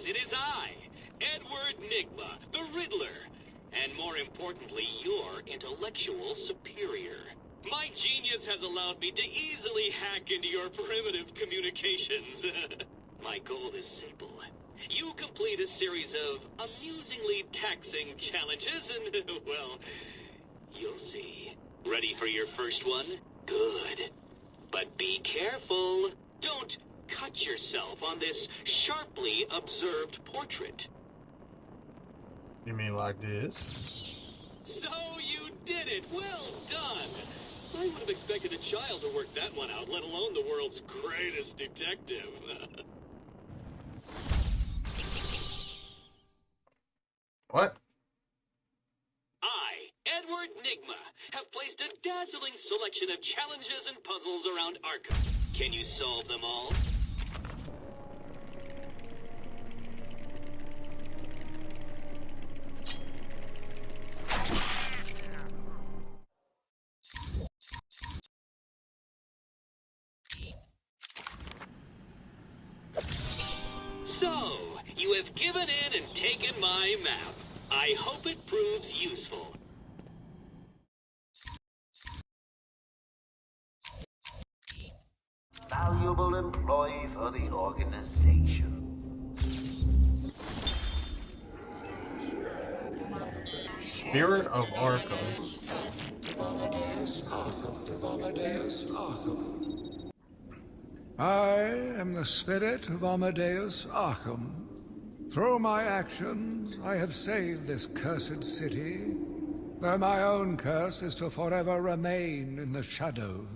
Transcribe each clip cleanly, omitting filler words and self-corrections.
it is I, Edward Nigma, the Riddler, and more importantly, your intellectual superior. My genius has allowed me to easily hack into your primitive communications. My goal is simple. You complete a series of amusingly taxing challenges and, well, you'll see. Ready for your first one? Good. But be careful. Don't cut yourself on this sharply observed portrait. You mean like this? So you did it! Well done! I would have expected a child to work that one out, let alone the world's greatest detective. What? I, Edward Nigma, have placed a dazzling selection of challenges and puzzles around Arkham. Can you solve them all? So, you have given in and taken my map. I hope it proves useful. Valuable employee for the organization. Spirit of Arkham. I am the spirit of Amadeus Arkham. Through my actions, I have saved this cursed city, though my own curse is to forever remain in the shadows.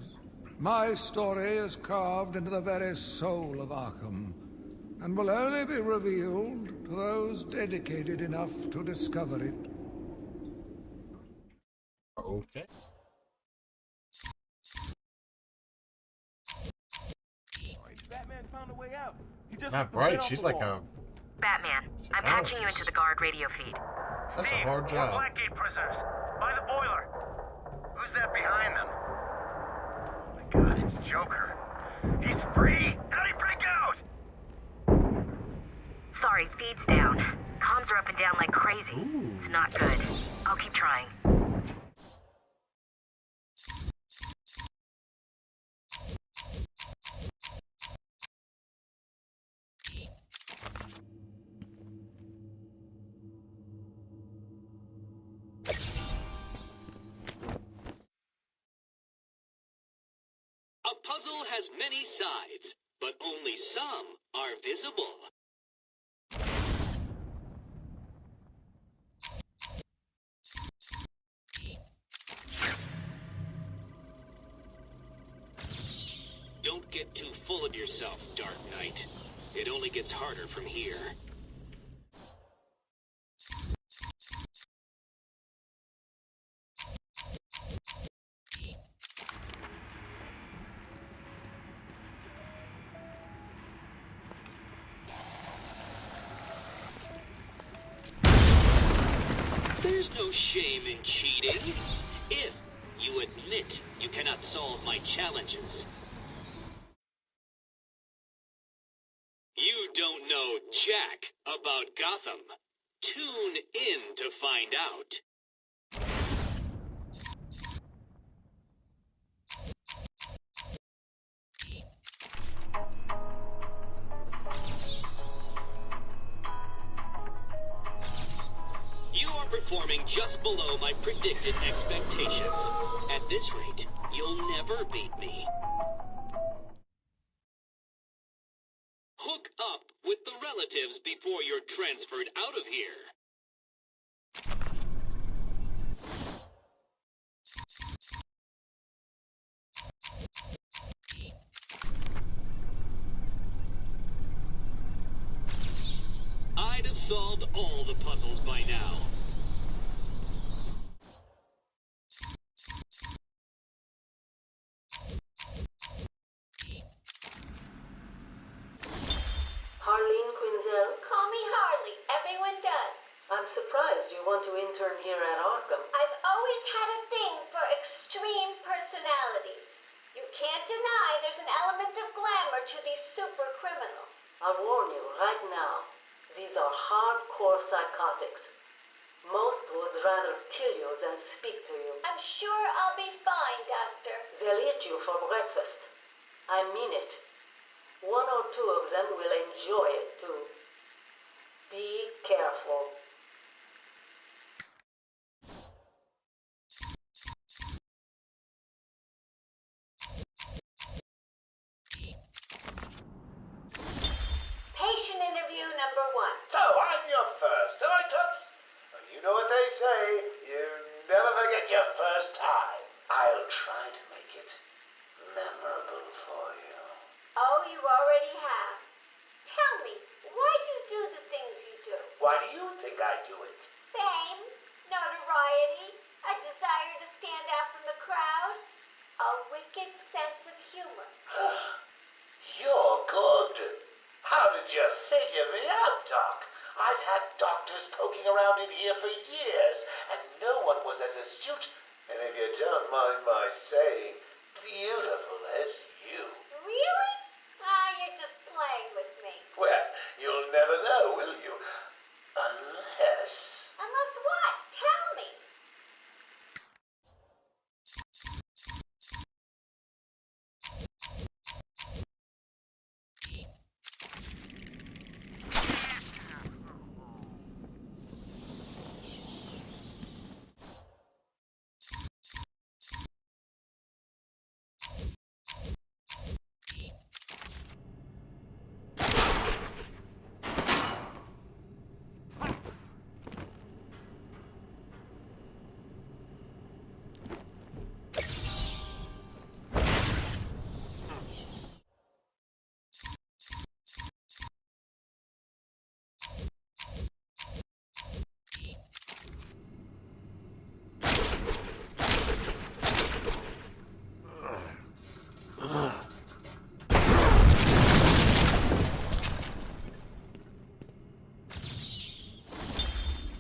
My story is carved into the very soul of Arkham, and will only be revealed to those dedicated enough to discover it. Okay. Batman found a way out. He just Not bright. She's like a. Batman, I'm patching you into the guard radio feed. That's a hard job. Blackgate prisoners. By the boiler. Who's that behind them? Oh my god, it's Joker. He's free! How'd he break out? Sorry, feed's down. Comms are up and down like crazy. Ooh. It's not good. I'll keep trying. A puzzle has many sides, but only some are visible. Don't get too full of yourself, Dark Knight. It only gets harder from here. There's no shame in cheating, if you admit you cannot solve my challenges. You don't know jack about Gotham. Tune in to find out. You are performing just below my predicted expectations. At this rate, you'll never beat me. Hook up with the relatives before you're transferred out of here. I'd have solved all the puzzles by now. Harleen Quinzel? Call me Harley. Everyone does. I'm surprised you want to intern here at Arkham. I've always had a thing for extreme personalities. You can't deny there's an element of glamour to these super criminals. I'll warn you right now. These are hardcore psychotics. Most would rather kill you than speak to you. I'm sure I'll be fine, Doctor. They'll eat you for breakfast. I mean it. One or two of them will enjoy it too. Be careful. Patient interview number 1. So, I'm your first, am I, Toots? Well, you know what they say, you never forget your first time. I'll try to make it memorable for you. Oh, you already have. Tell me, why do you do the things you do? Why do you think I do it? Fame? Notoriety? A desire to stand out from the crowd? A wicked sense of humor? You're good. How did you figure me out, Doc? I've had doctors poking around in here for years, and no one was as astute, and if you don't mind my saying, beautiful as you. Really? Ah, you're just playing with me. Well, you'll never know, will you? Unless... Unless what? Tell me.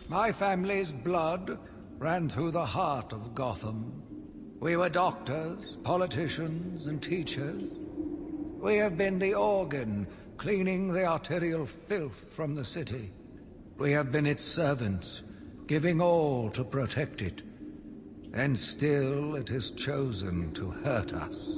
My family's blood ran through the heart of Gotham. We were doctors, politicians, and teachers. We have been the organ cleaning the arterial filth from the city. We have been its servants, giving all to protect it. And still it has chosen to hurt us.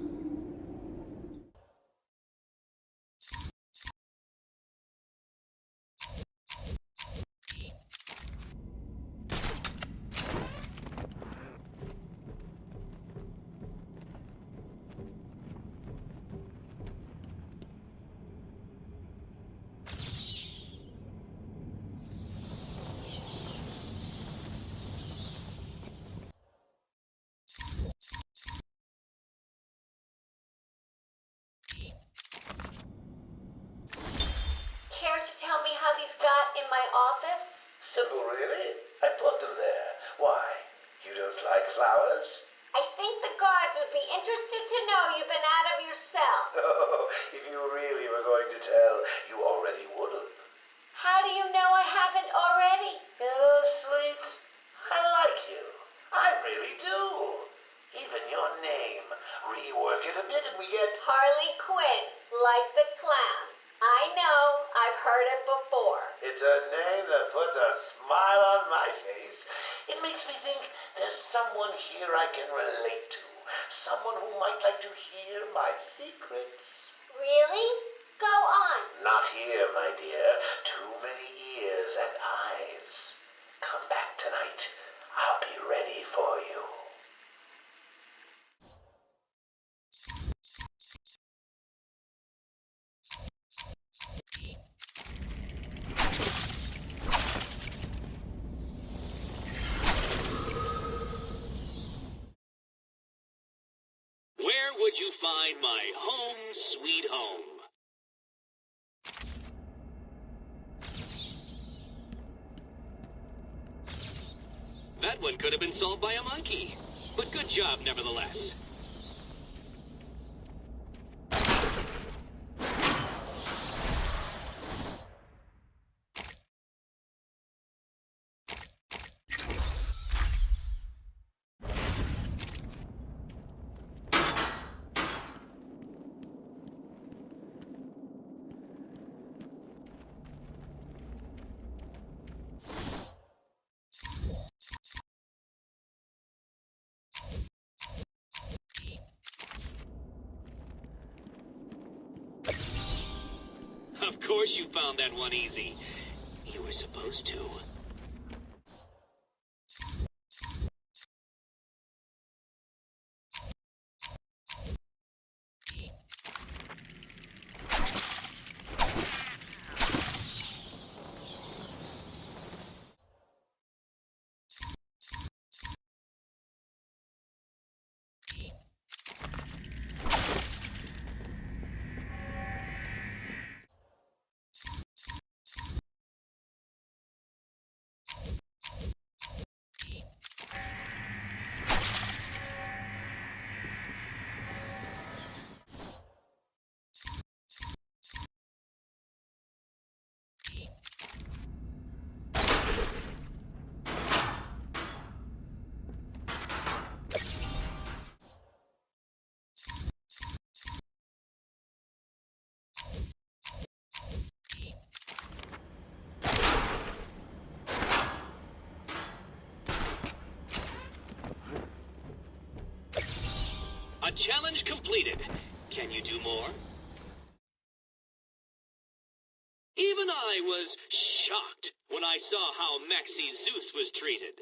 Care to tell me how these got in my office? Simple, really? I put them there. Why? You don't like flowers? I think the guards would be interested to know you've been out of your cell. Oh, if you really were going to tell, you already would have. How do you know I haven't already? Oh, sweet. I like you. I really do. Even your name. Rework it a bit and we get... Harley Quinn, like the clown. I know, I've heard it before. It's a name that puts a smile on my face. It makes me think there's someone here I can relate to. Someone who might like to hear my secrets. Really? Go on. Not here, my dear. Too many ears and eyes. Come back tonight. I'll be ready for you. Where would you find my home sweet home? That one could have been solved by a monkey. But good job, nevertheless. Of course you found that one easy. You were supposed to. A challenge completed. Can you do more? Even I was shocked when I saw how Maxi Zeus was treated.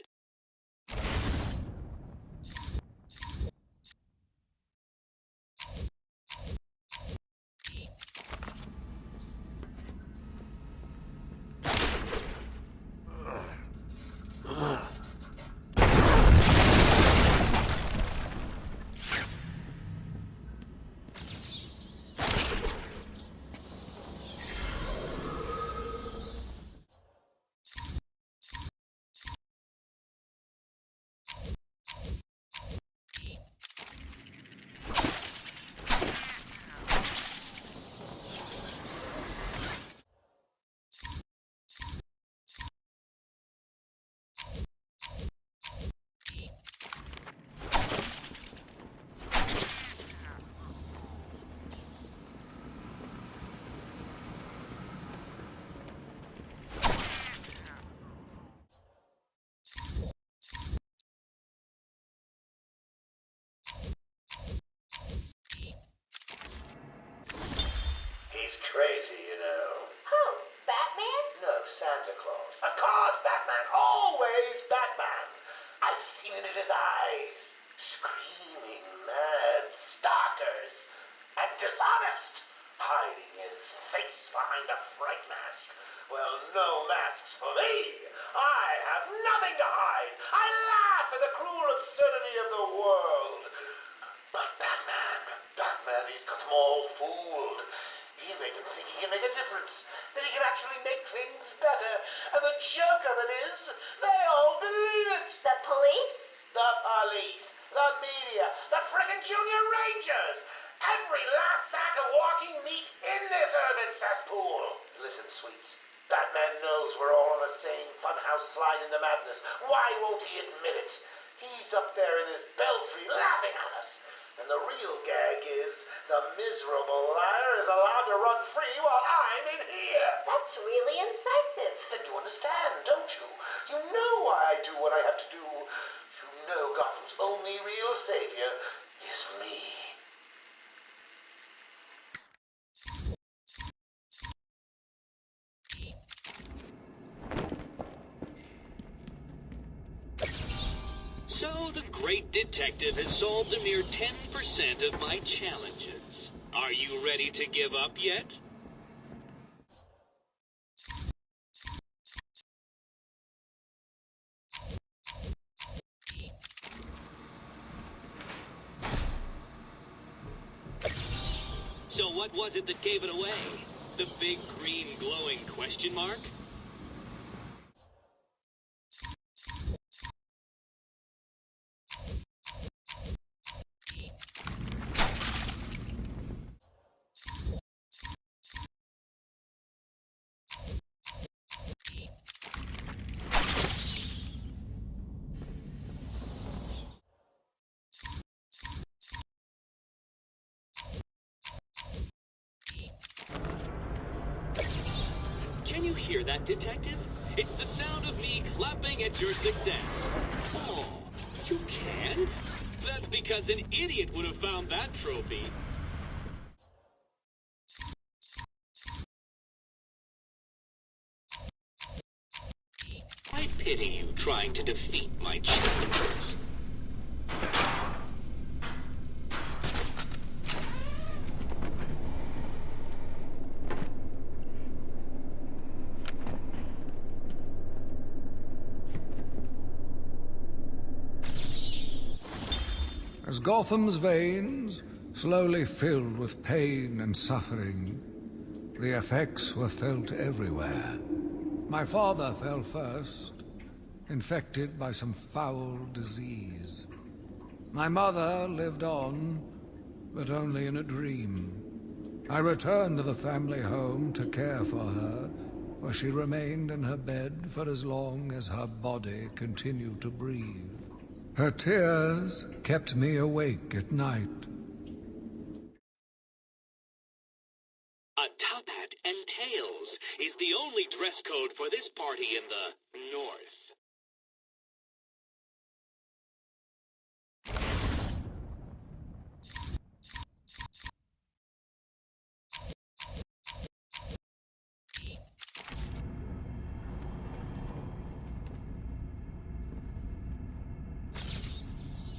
He's crazy, you know. Who? Batman? No, Santa Claus. Of course, Batman. Always Batman. I've seen it in his eyes. Screaming mad stalkers. And dishonest. Hiding his face behind a fright mask. Well, no masks for me. I have nothing to hide. I laugh at the cruel absurdity of the world. But Batman, he's got them all fooled. He's made them think he can make a difference, that he can actually make things better. And the joke of it is, they all believe it. The police? The police, the media, the frickin' junior rangers. Every last sack of walking meat in this urban cesspool. Listen, sweets. Batman knows we're all on the same funhouse slide into madness. Why won't he admit it? He's up there in his belfry laughing at us. And the real gag is the miserable liar is allowed to run free while I'm in here. That's really incisive. Then you understand, don't you? You know why I do what I have to do. You know Gotham's only real savior is me. So the great detective has solved a mere 10% of my challenges. Are you ready to give up yet? So what was it that gave it away? The big green glowing question mark? Can you hear that, detective? It's the sound of me clapping at your success. Oh, you can't? That's because an idiot would have found that trophy. I pity you trying to defeat my champions. As Gotham's veins slowly filled with pain and suffering, the effects were felt everywhere. My father fell first, infected by some foul disease. My mother lived on, but only in a dream. I returned to the family home to care for her, where she remained in her bed for as long as her body continued to breathe. Her tears kept me awake at night. A top hat and tails is the only dress code for this party in the North.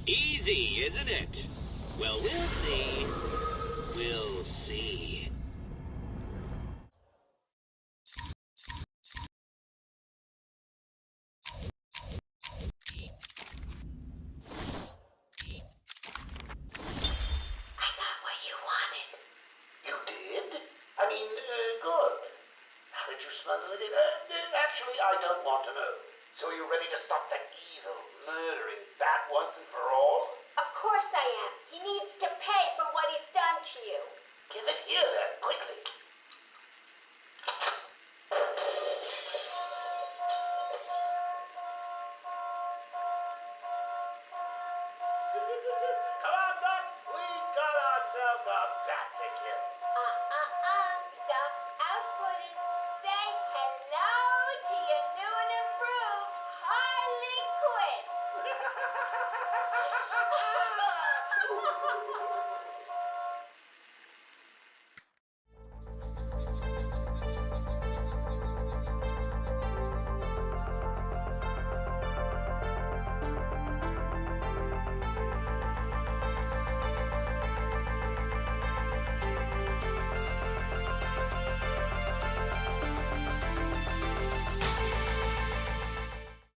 Easy, isn't it? Well, we'll see. We'll see. I got what you wanted. You did? I mean, good. How did you smuggle it in? Actually, I don't want to know. So are you ready to stop that evil, murdering bat once and for all? Of course I am. He needs to pay for what he's done to you. Give it here then, quickly. Come on, Doc. We've got ourselves a bat to kill. Doc's outputting. Say hello to your new and improved Harley Quinn.